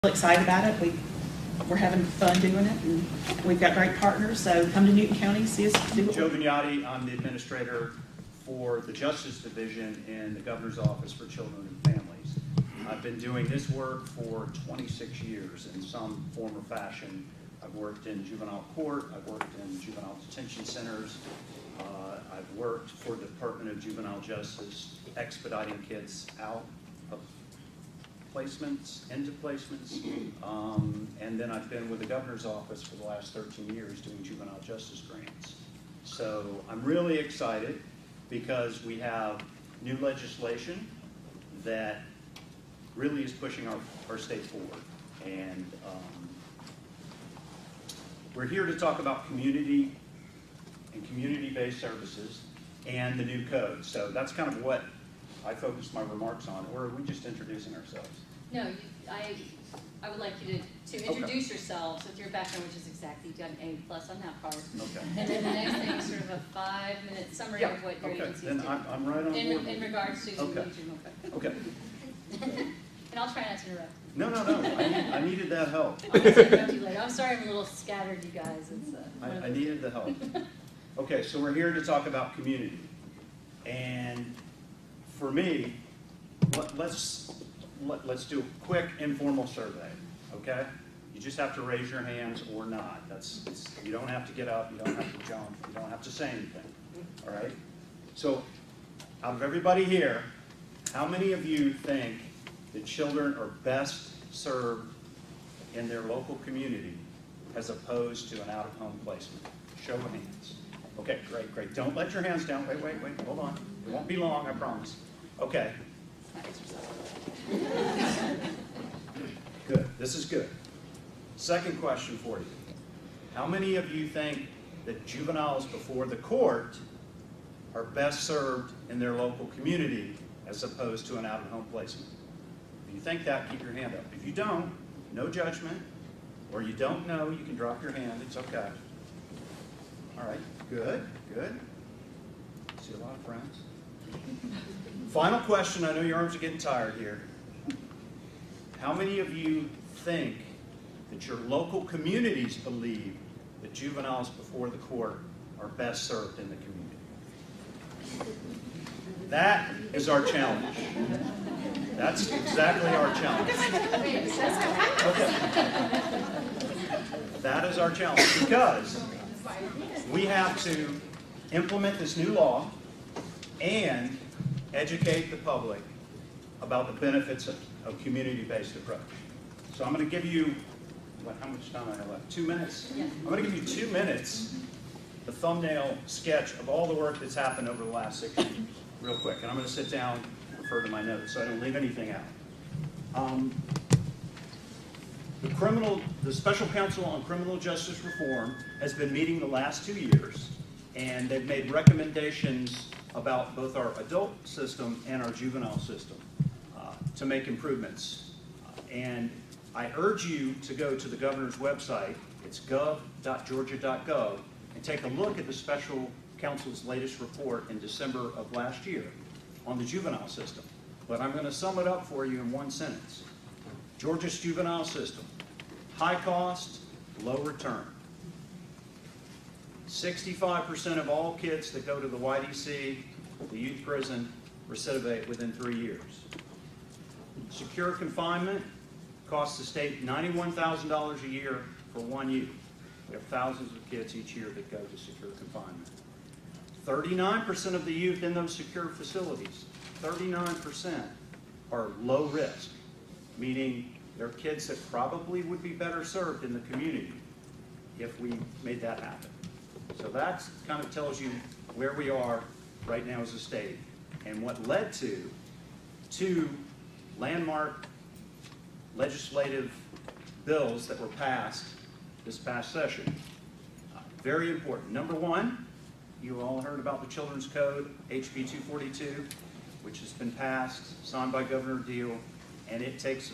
excited about it. We're having fun doing it, and we've got great partners. So come to Newton County, see us do it. Joe Vignati, I'm the administrator for the Justice Division in the Governor's Office for Children and Families. I've been doing this work for 26 years in some form or fashion. I've worked in juvenile court, I've worked in juvenile detention centers, I've worked for the Department of Juvenile Justice, expediting kids out of placements, into placements, and then I've been with the Governor's Office for the last 13 years doing juvenile justice grants. So I'm really excited because we have new legislation that really is pushing our state forward. And we're here to talk about community and community-based services and the new code. So that's kind of what I focused my remarks on, or are we just introducing ourselves? No, I would like you to introduce yourselves with your background, which is exactly, you got an A+ on that part. Okay. And then the next thing is sort of a 5-minute summary of what your agency is then doing. I'm right on board. In regards to the regional code. Okay. And I'll try not to interrupt. No. I needed that help. I'll interrupt you later. I'm sorry I'm a little scattered, you guys. It's, I needed the help. Okay, so we're here to talk about community. And for me, let's do a quick informal survey, okay? You just have to raise your hands or not. You don't have to get up, you don't have to jump, you don't have to say anything, all right? So out of everybody here, how many of you think that children are best served in their local community as opposed to an out-of-home placement? Show of hands. Okay, great. Don't let your hands down. Wait, hold on. It won't be long, I promise. Okay. Good, this is good. Second question for you. How many of you think that juveniles before the court are best served in their local community as opposed to an out-of-home placement? If you think that, keep your hand up. If you don't, no judgment, or you don't know, you can drop your hand, it's okay. All right, good. See a lot of friends. Final question, I know your arms are getting tired here. How many of you think that your local communities believe that juveniles before the court are best served in the community? That is our challenge. That's exactly our challenge. Okay. That is our challenge because we have to implement this new law and educate the public about the benefits of community-based approach. So I'm going to give you, how much time I have left? 2 minutes? Yeah. I'm going to give you 2 minutes, the thumbnail sketch of all the work that's happened over the last 6 years, real quick. And I'm going to sit down and refer to my notes so I don't leave anything out. The Special Counsel on Criminal Justice Reform has been meeting the last 2 years, and they've made recommendations about both our adult system and our juvenile system to make improvements. And I urge you to go to the governor's website, it's gov.georgia.gov, and take a look at the Special Counsel's latest report in December of last year on the juvenile system. But I'm going to sum it up for you in one sentence. Georgia's juvenile system, high cost, low return. 65% of all kids that go to the YDC, the youth prison, recidivate within 3 years. Secure confinement costs the state $91,000 a year for one youth. We have thousands of kids each year that go to secure confinement. 39% of the youth in those secure facilities, 39% are low risk, meaning they're kids that probably would be better served in the community if we made that happen. So that kind of tells you where we are right now as a state and what led to 2 landmark legislative bills that were passed this past session. Very important. Number 1, you all heard about the Children's Code, HB 242, which has been passed, signed by Governor Deal, and it takes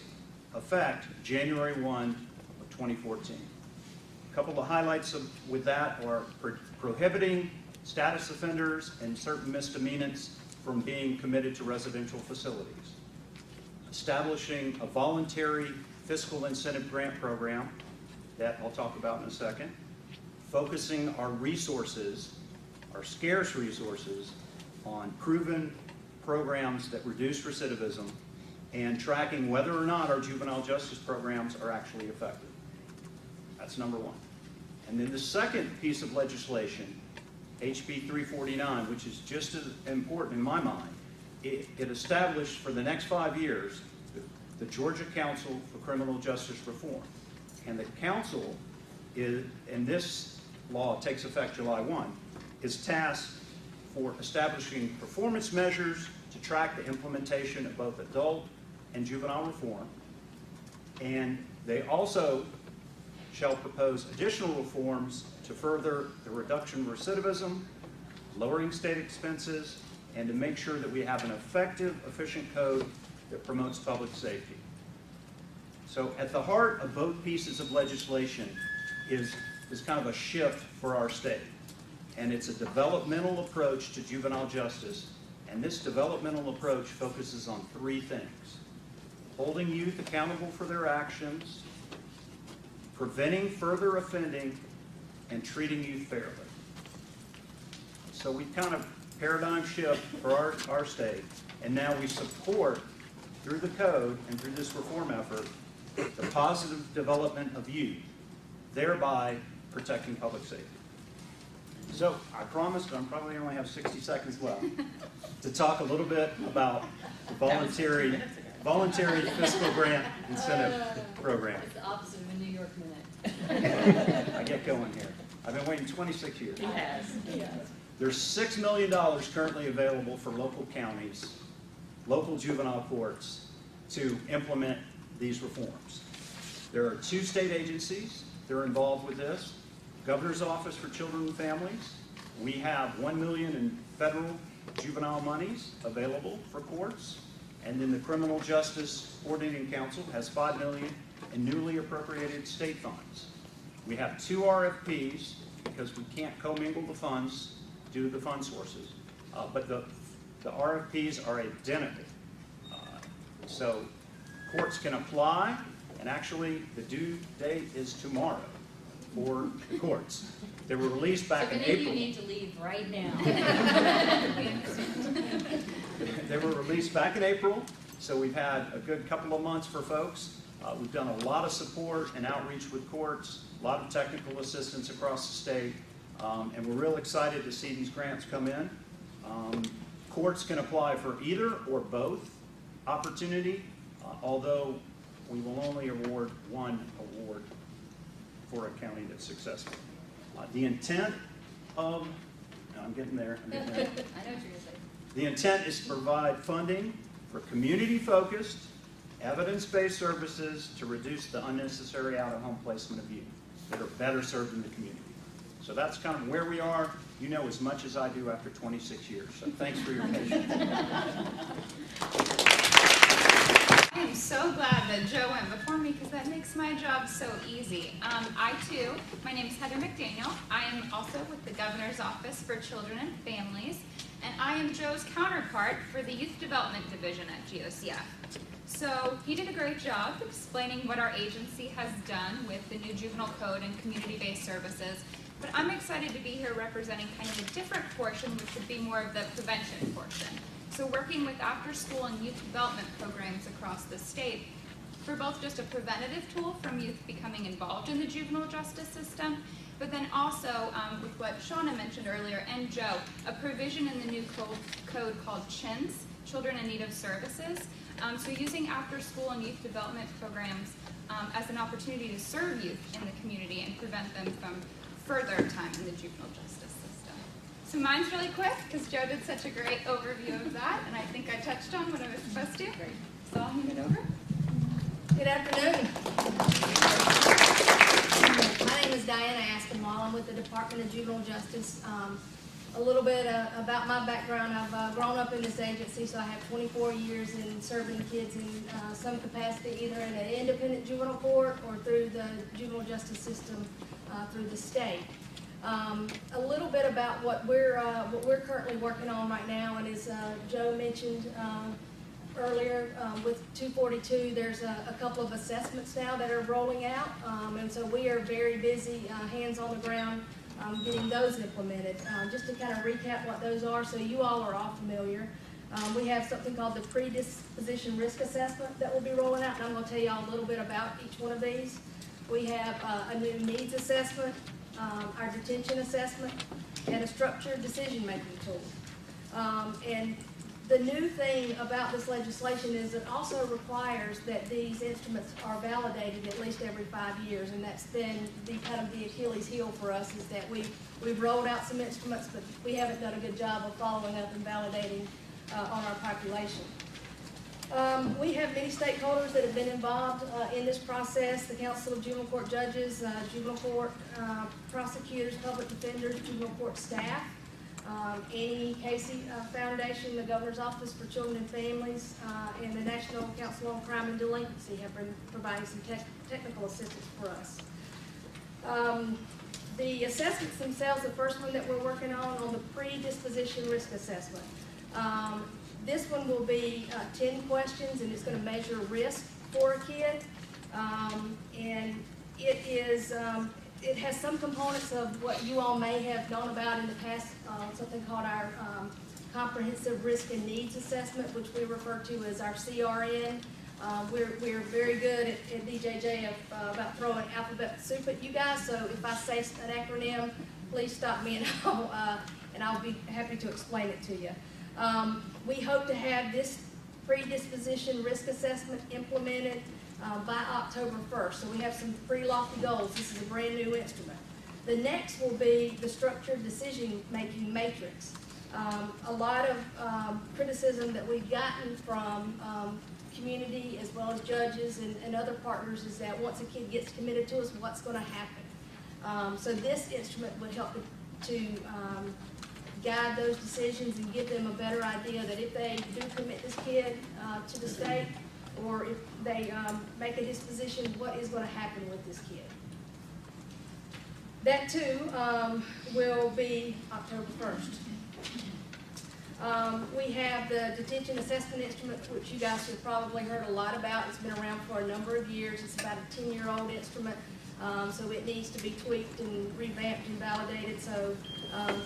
effect January 1 of 2014. A couple of highlights with that are prohibiting status offenders and certain misdemeanors from being committed to residential facilities. Establishing a voluntary fiscal incentive grant program that I'll talk about in a second, focusing our resources, our scarce resources, on proven programs that reduce recidivism and tracking whether or not our juvenile justice programs are actually effective. That's number one. And then the second piece of legislation, HB 349, which is just as important in my mind, it established for the next 5 years the Georgia Council for Criminal Justice Reform. And the council is, and this law takes effect July 1, is tasked for establishing performance measures to track the implementation of both adult and juvenile reform. And they also shall propose additional reforms to further the reduction of recidivism, lowering state expenses, and to make sure that we have an effective, efficient code that promotes public safety. So at the heart of both pieces of legislation is kind of a shift for our state. And it's a developmental approach to juvenile justice. And this developmental approach focuses on 3 things: holding youth accountable for their actions, preventing further offending, and treating youth fairly. So we kind of paradigm shift for our state, and now we support, through the code and through this reform effort, the positive development of youth, thereby protecting public safety. So I promised, I probably only have 60 seconds left, to talk a little bit about the voluntary fiscal grant incentive program. It's the opposite of a New York minute. I get going here. I've been waiting 26 years. He has. There's $6 million currently available for local counties, local juvenile courts, to implement these reforms. There are 2 state agencies that are involved with this. Governor's Office for Children and Families. We have $1 million in federal juvenile monies available for courts. And then the Criminal Justice Coordinating Council has $5 million in newly appropriated state funds. We have 2 RFPs because we can't commingle the funds due to the fund sources. But the RFPs are identical. So courts can apply, and actually the due date is tomorrow for the courts. They were released back in April. So many of you need to leave right now. They were released back in April, so we've had a good couple of months for folks. We've done a lot of support and outreach with courts, a lot of technical assistance across the state, and we're real excited to see these grants come in. Courts can apply for either or both opportunity, although we will only award one award for a county that's successful. The intent of, I'm getting there. I know what you're going to say. The intent is to provide funding for community-focused, evidence-based services to reduce the unnecessary out-of-home placement of youth that are better served in the community. So that's kind of where we are. You know as much as I do after 26 years. So thanks for your patience. I am so glad that Joe went before me because that makes my job so easy. I too, my name is Heather McDaniel. I am also with the Governor's Office for Children and Families, and I am Joe's counterpart for the Youth Development Division at GOCF. So he did a great job explaining what our agency has done with the new juvenile code and community-based services, but I'm excited to be here representing kind of a different portion, which would be more of the prevention portion. So working with after-school and youth development programs across the state for both just a preventative tool from youth becoming involved in the juvenile justice system, but then also with what Shauna mentioned earlier and Joe, a provision in the new code called CHINS, Children in Need of Services. So using after-school and youth development programs as an opportunity to serve youth in the community and prevent them from further time in the juvenile justice system. So mine's really quick because Joe did such a great overview of that, and I think I touched on what I was supposed to. So I'll hand it over. Good afternoon. My name is Diana Aspinwall. I'm with the Department of Juvenile Justice. A little bit about my background. I've grown up in this agency, so I have 24 years in serving kids in some capacity, either in an independent juvenile court or through the juvenile justice system through the state. A little bit about what we're currently working on right now, and as Joe mentioned, earlier, with 242, there's a couple of assessments now that are rolling out. And so we are very busy, hands on the ground, getting those implemented. Just to kind of recap what those are, so you all are all familiar. We have something called the predisposition risk assessment that will be rolling out, and I'm going to tell you all a little bit about each one of these. We have a new needs assessment, our detention assessment, and a structured decision-making tool. And the new thing about this legislation is it also requires that these instruments are validated at least every 5 years, and that's been the kind of the Achilles heel for us, is that we've rolled out some instruments, but we haven't done a good job of following up and validating on our population. We have many stakeholders that have been involved in this process: the Council of Juvenile Court Judges, Juvenile Court prosecutors, public defenders, juvenile court staff, Annie Casey Foundation, the Governor's Office for Children and Families, and the National Council on Crime and Delinquency have been providing some technical assistance for us. The assessments themselves, the first one that we're working on the predisposition risk assessment. This one will be 10 questions, and it's going to measure risk for a kid. And it is, it has some components of what you all may have known about in the past, something called our Comprehensive Risk and Needs Assessment, which we refer to as our CRN. We're very good at DJJ about throwing alphabet soup at you guys, so if I say an acronym, please stop me and I'll be happy to explain it to you. We hope to have this predisposition risk assessment implemented by October 1st. So we have some pretty lofty goals. This is a brand new instrument. The next will be the structured decision-making matrix. A lot of criticism that we've gotten from community as well as judges and other partners is that once a kid gets committed to us, what's going to happen? So this instrument would help to guide those decisions and give them a better idea that if they do commit this kid to the state, or if they make a disposition, what is going to happen with this kid. That too will be October 1st. We have the detention assessment instrument, which you guys have probably heard a lot about. It's been around for a number of years. It's about a 10-year-old instrument, so it needs to be tweaked and revamped and validated. So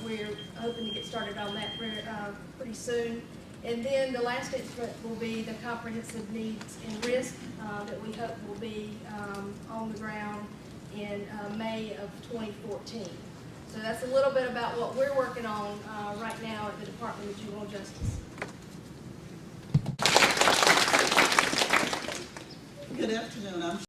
we're hoping to get started on that pretty soon. And then the last instrument will be the comprehensive needs and risk that we hope will be on the ground in May of 2014. So that's a little bit about what we're working on right now at the Department of Juvenile Justice. Good afternoon. I'm